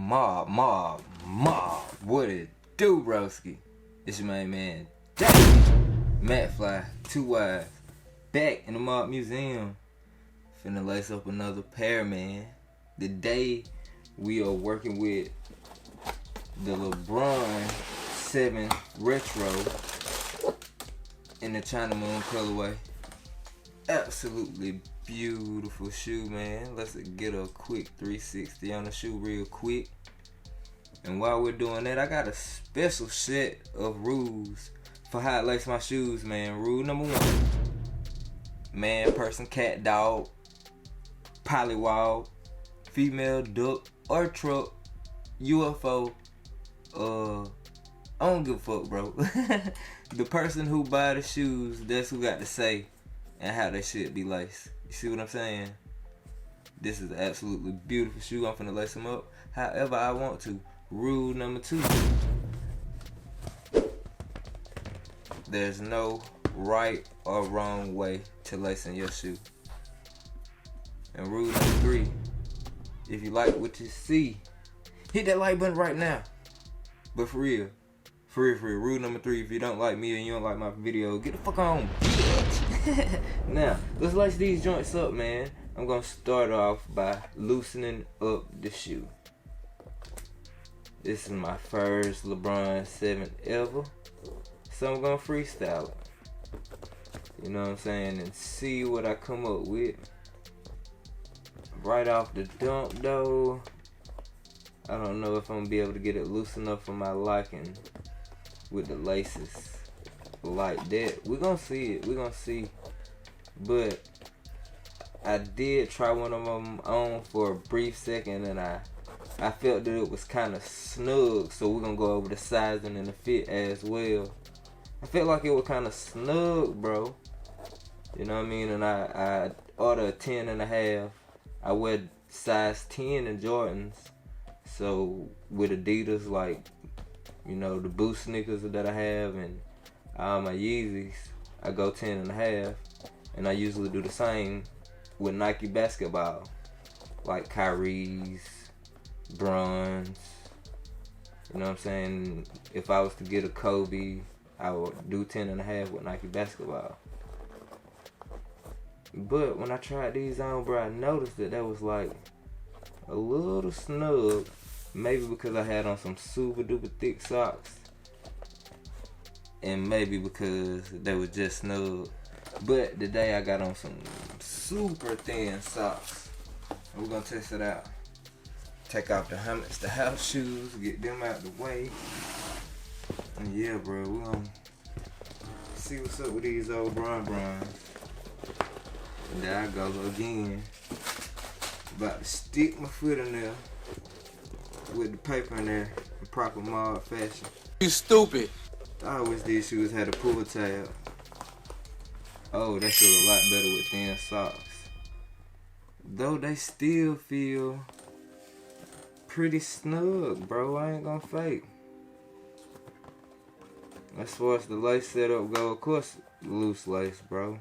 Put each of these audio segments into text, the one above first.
Mob. What it do, broski? It's your main man, DaveyMcFlyy, 2 Y's, back in the Mob Museum. Finna lace up another pair, man. Today, we are working with the Lebron 7 Retro in the China Moon colorway. Absolutely beautiful shoe, man. Let's get a quick 360 on the shoe real quick. And while we're doing that, I got a special set of rules for how I lace my shoes, man. Rule number 1: man, person, cat, dog, polywog, female, duck, or truck, UFO, I don't give a fuck, bro. The person who buy the shoes, that's who got to say and how they should be laced. You see what I'm saying? This is an absolutely beautiful shoe. I'm finna lace them up however I want to. Rule number 2: there's no right or wrong way to lacing your shoe. And rule number 3: if you like what you see, hit that like button right now. But for real. Rule number 3: if you don't like me and you don't like my video, get the fuck on, bitch. Now, let's lace these joints up, man. I'm gonna start off by loosening up the shoe. This is my first Lebron 7 ever, so I'm gonna freestyle it. You know what I'm saying? And see what I come up with. Right off the dump, though, I don't know if I'm gonna be able to get it loose enough for my liking with the laces like that. We're gonna see it. We're gonna see. But I did try one of them on for a brief second, and I felt that it was kind of snug, so we're gonna go over the sizing and the fit as well. I felt like it was kind of snug, bro. You know what I mean? And I ordered a 10.5. I wear size 10 in Jordans, so with Adidas, like, you know, the Boost sneakers that I have and all my Yeezys, I go 10.5, and I usually do the same with Nike basketball, like Kyrie's, Bronze. You know what I'm saying? If I was to get a Kobe, I would do 10.5 with Nike basketball. But when I tried these on, bro, I noticed that was like a little snug. Maybe because I had on some super duper thick socks, and maybe because they were just snug. But today I got on some super thin socks. We're gonna test it out. Take off the helmets, the house shoes, get them out the way. And yeah, bro, we're gonna see what's up with these old bronze. And there I go again. About to stick my foot in there with the paper in there in proper mob fashion. You stupid. I wish these shoes had a pull tab. Oh, that feel a lot better with thin socks. Though they still feel pretty snug, bro. I ain't gonna fake. As far as the lace setup go, of course, loose lace, bro.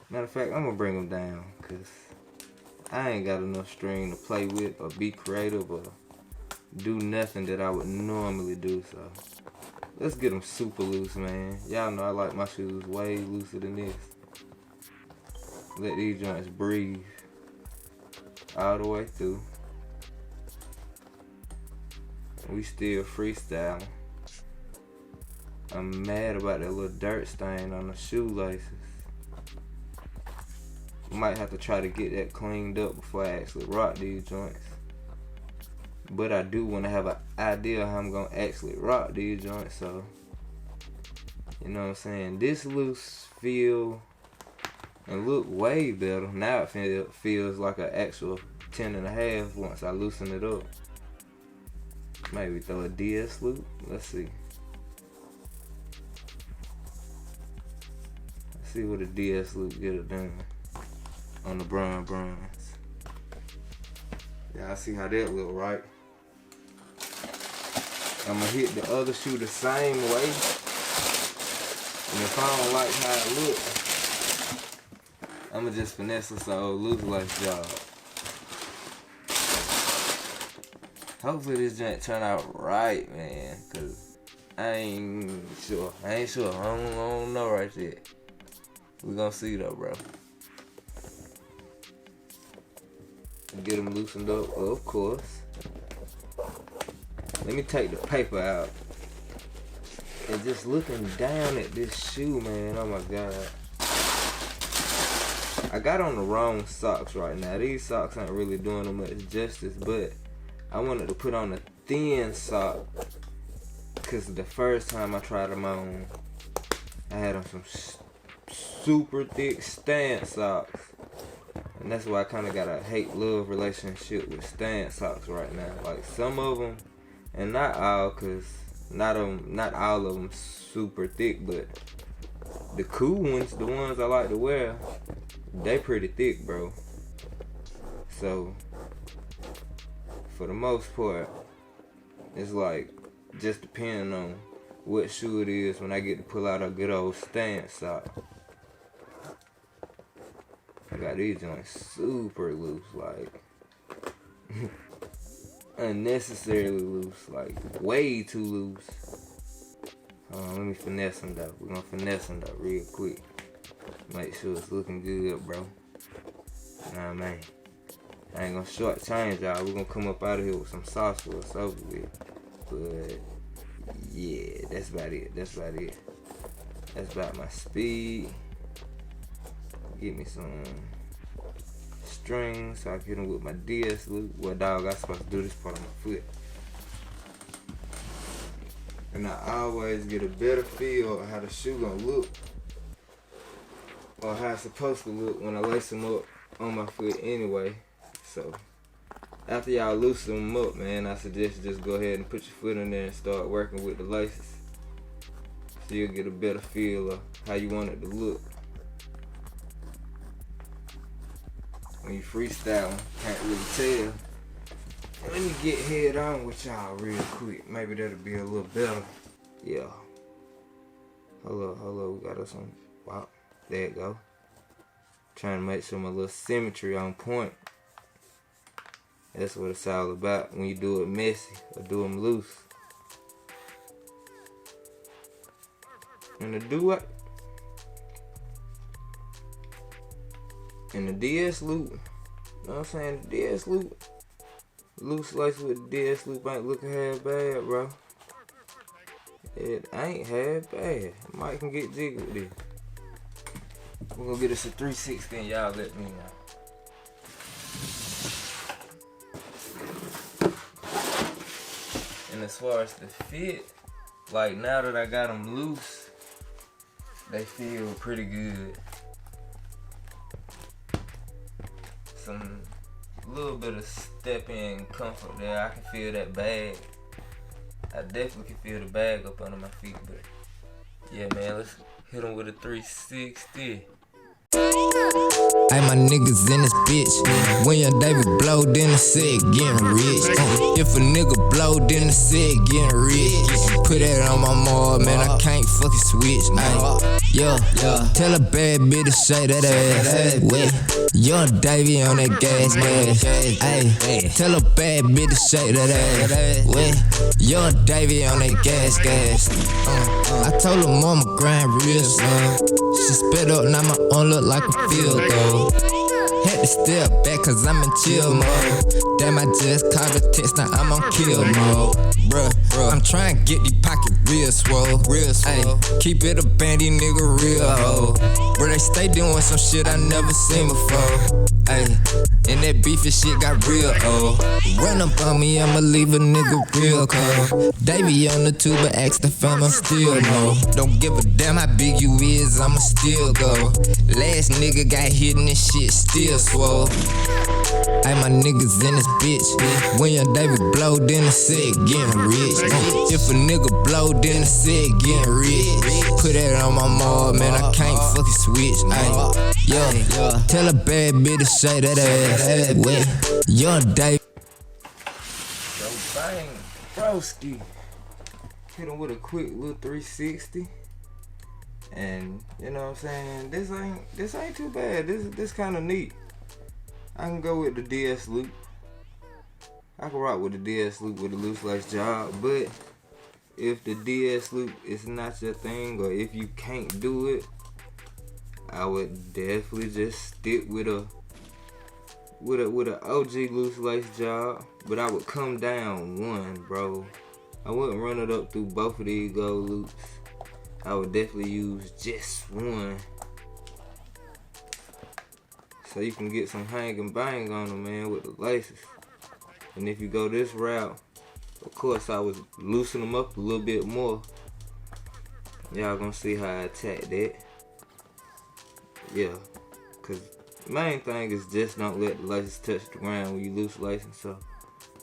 Matter of fact, I'm gonna bring them down, cause I ain't got enough string to play with or be creative or do nothing that I would normally do. So let's get them super loose, man. Y'all know I like my shoes way looser than this. Let these joints breathe all the way through. We still freestyling. I'm mad about that little dirt stain on the shoelaces. Might have to try to get that cleaned up before I actually rock these joints. But I do want to have an idea how I'm going to actually rock these joints. So, you know what I'm saying? This loose feel and look way better. Now it feels like an actual 10.5 once I loosen it up. Maybe throw a DS loop. Let's see. Let's see what a DS loop get it done on the bronze. Yeah, I see how that look, right? I'm gonna hit the other shoe the same way. And if I don't like how it looks, I'm gonna just finesse this old loose lace job. Hopefully this joint turn out right, man. Cause I ain't sure. I don't know right yet. We gonna see though, bro. Get them loosened up, of course. Let me take the paper out. And just looking down at this shoe, man, oh my God. I got on the wrong socks right now. These socks ain't really doing them much justice, but I wanted to put on a thin sock because the first time I tried them on, I had on some super thick Stan socks. And that's why I kind of got a hate-love relationship with Stan socks right now. Like some of them, and not all, because not all of them super thick, but the cool ones, the ones I like to wear, they pretty thick, bro. So for the most part, it's like just depending on what shoe it is when I get to pull out a good old Stan sock. I got these joints super loose, like unnecessarily loose, like way too loose. Let me finesse them though. We're gonna finesse them though real quick. Make sure it's looking good, bro. Nah, man. I ain't gonna short change y'all. We're gonna come up out of here with some sauce for us over with. But yeah, that's about it. That's about my speed. Get me some strings so I can hit them with my DS loop. Well, dog, I'm supposed to do this part of my foot. And I always get a better feel of how the shoe gonna look, or how it's supposed to look when I lace them up on my foot anyway. So after y'all loosen them up, man, I suggest you just go ahead and put your foot in there and start working with the laces, so you'll get a better feel of how you want it to look. When you freestyling, can't really tell. Let me get head on with y'all real quick. Maybe that'll be a little better. Yeah. Hold up. We got us some. Wow. There it go. Trying to make sure my little symmetry on point. That's what it's all about when you do it messy or do them loose. And to do it, in the DS loop, you know what I'm saying? The DS loop, loose lace with the DS loop ain't looking half bad, bro. It ain't half bad. Mike can get jiggy with this. We're gonna get us a 360 and y'all let me know. And as far as the fit, like now that I got them loose, they feel pretty good. Some little bit of step in comfort there. I can feel that bag. I definitely can feel the bag up under my feet, but yeah, man, let's hit them with a 360. Hey, my niggas in this bitch. When your Davey blow, then the set getting rich. If a nigga blow, then the set getting rich. Put that on my mob, man, I can't fucking switch. Ay, yeah. Tell a bad bitch to shake that ass. Wet. Young Davey on that gas. Ay, tell a bad bitch to shake that ass. Wet. Young Davey on that gas. I told her mama grind real slow. She spit up, now my own look like a field goal. Had to step back cause I'm in chill mode. Damn, I just caught a text, now I'm on kill mode. Bruh, I'm trying to get these pockets real swole. Ay, keep it a bandy nigga real hoe. Bro, they stay doing some shit I never seen before. Ay, and that beefy shit got real old. Run up on me, I'ma leave a nigga real cold. They be on the tube, but ask the fam, I'm still more. Don't give a damn how big you is, I'ma still go. Last nigga got hit and this shit still swole. Ay, my niggas in this bitch. When your Davey blow, then the set getting rich. If a nigga blow, then the set getting rich. Put that on my mob, man, I can't fucking switch. Ay, yeah. Tell a bad bitch to shake that ass. Wet. Young Davey. So bang, broski. Hit him with a quick little 360. And you know what I'm saying? This ain't too bad. This kind of neat. I can go with the DS loop. I can rock with the DS loop with the loose lace job, but if the DS loop is not your thing, or if you can't do it, I would definitely just stick with a OG loose lace job. But I would come down one, bro. I wouldn't run it up through both of these gold loops. I would definitely use just one, so you can get some hang and bang on them, man, with the laces. And if you go this route, of course I would loosen them up a little bit more. Y'all gonna see how I attack that. Yeah, cause main thing is just don't let the laces touch the ground when you loose lacing. So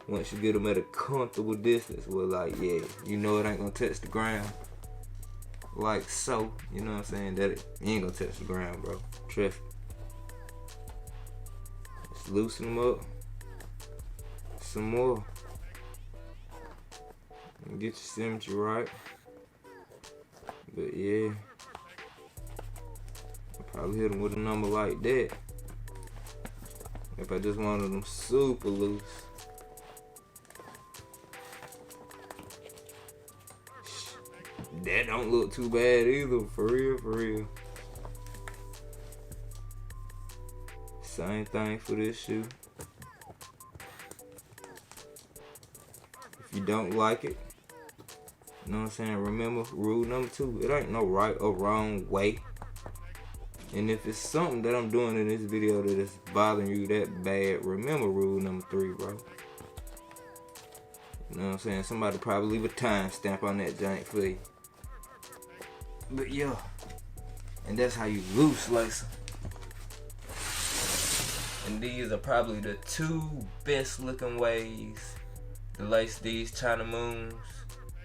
once you get them at a comfortable distance, well, like, yeah, you know it ain't gonna touch the ground. Like so, you know what I'm saying? That it ain't gonna touch the ground, bro. Trust me. Just loosen them up some more and get your symmetry right. But yeah, I'll probably hit them with a number like that if I just wanted them super loose. That don't look too bad either, for real. Same thing for this shoe. If you don't like it, you know what I'm saying, remember rule number 2, it ain't no right or wrong way. And if it's something that I'm doing in this video that is bothering you that bad, remember rule number 3, bro. You know what I'm saying? Somebody probably leave a timestamp on that joint for you. But yeah, and that's how you loose lace them. And these are probably the 2 best looking ways to lace these China Moons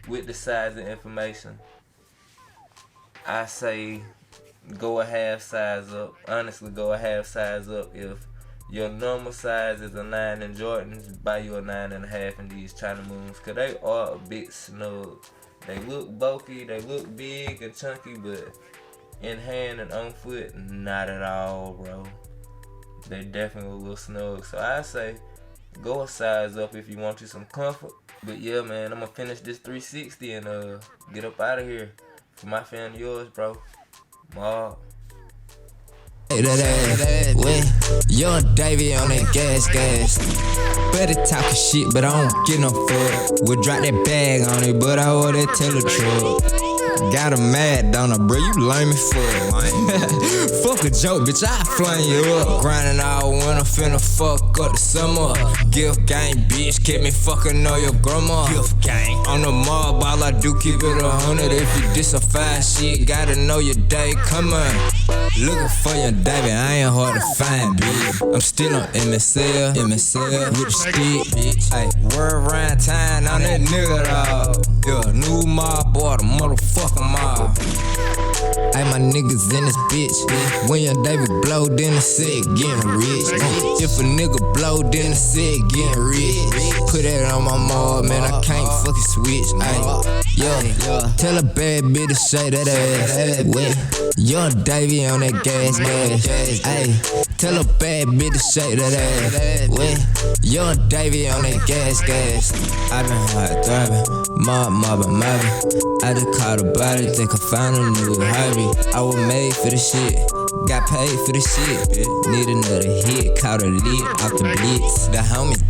with the size and information. I say go a half size up. Honestly, go a half size up. If your normal size is a 9 in Jordans, buy you a 9.5 in these China Moons, cause they are a bit snug. They look bulky, they look big and chunky, but in hand and on foot, not at all, bro. They definitely a little snug. So I say go a size up if you want you some comfort. But yeah, man, I'm gonna finish this 360 and get up out of here. For my family, yours, bro. Mob. Hey, that young Davey on that gas. Better talking shit, but I don't get no fuck. We'll drop that bag on it, but I owe that teller truck. Got a mad, don't I, bro? You lame as fuck, man. Fuck a joke, bitch, I flame you up. Grinding all winter, finna fuck up the summer. Gift gang, bitch, kept me fucking on your grandma. Gift gang. On the mob, all I do keep it 100. If you diss a 5 shit, gotta know your day coming. Looking for your Davey, I ain't hard to find, bitch. I'm still on MSL with the stick, bitch. Ay, word around town on that nigga, dawg. Yeah, new mob, boy, the motherfucking mob. Ay, my niggas in this bitch. When your Davey blow, then the set getting rich. If a nigga blow, then the set getting rich. Put that on my mob, man, I can't fucking switch. Ay, yeah, tell a bad bitch to shake that ass. Wet, young Davey on that gas. Ay, tell a bad bitch to shake that ass. Wet, young Davey on that gas. I been hard thriving, mobbing. I just caught a body, think I found a new hobby. I was made for the shit, got paid for the shit. Need another hit, caught a lead off the blitz. The homies